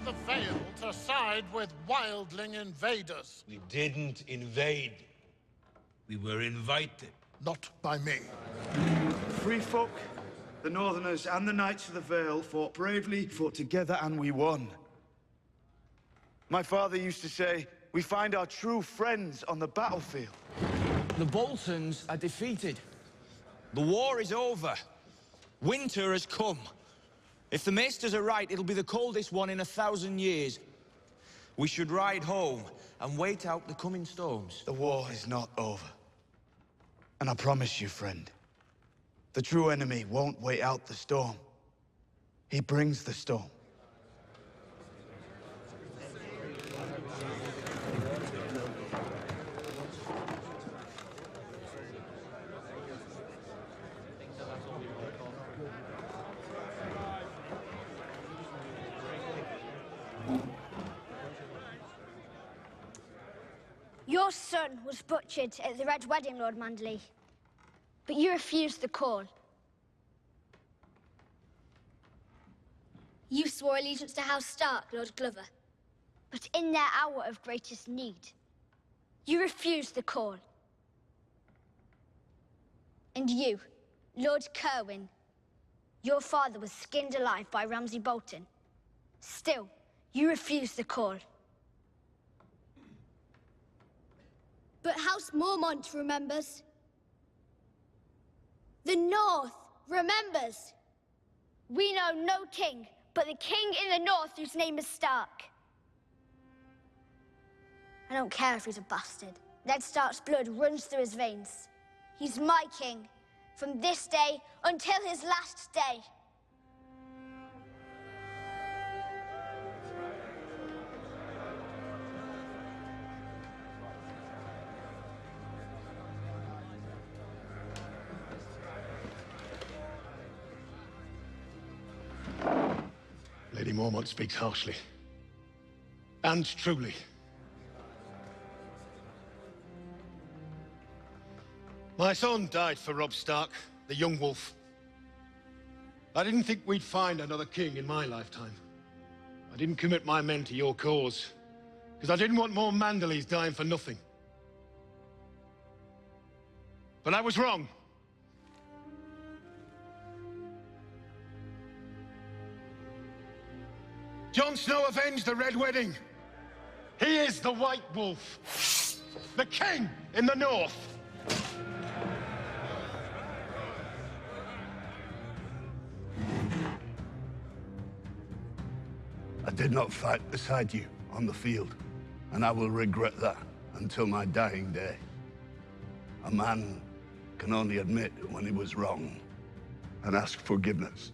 the Vale to side with wildling invaders. We didn't invade. We were invited. Not by me. Free folk, the Northerners and the Knights of the Vale fought bravely, fought together, and we won. My father used to say, we find our true friends on the battlefield. The Boltons are defeated. The war is over. Winter has come. If the maesters are right, it'll be the coldest one in 1,000 years. We should ride home and wait out the coming storms. The war is not over. And I promise you, friend, the true enemy won't wait out the storm. He brings the storm. Your son was butchered at the Red Wedding, Lord Manderley. But you refused the call. You swore allegiance to House Stark, Lord Glover. But in their hour of greatest need, you refused the call. And you, Lord Kerwin, your father was skinned alive by Ramsay Bolton. Still, you refused the call. But House Mormont remembers. The North remembers. We know no king but the king in the North whose name is Stark. I don't care if he's a bastard. Ned Stark's blood runs through his veins. He's my king from this day until his last day. Lady Mormont speaks harshly. And truly. My son died for Robb Stark, the young wolf. I didn't think we'd find another king in my lifetime. I didn't commit my men to your cause, because I didn't want more Manderleys dying for nothing. But I was wrong. Jon Snow avenged the Red Wedding. He is the White Wolf, the king in the North. I did not fight beside you on the field, and I will regret that until my dying day. A man can only admit when he was wrong and ask forgiveness.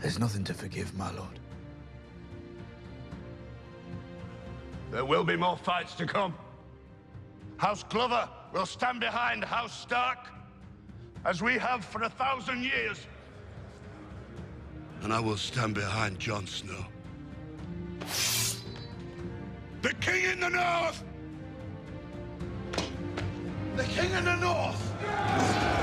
There's nothing to forgive, my lord. There will be more fights to come. House Glover will stand behind House Stark, as we have for 1,000 years. And I will stand behind Jon Snow. The king in the North! The king in the North!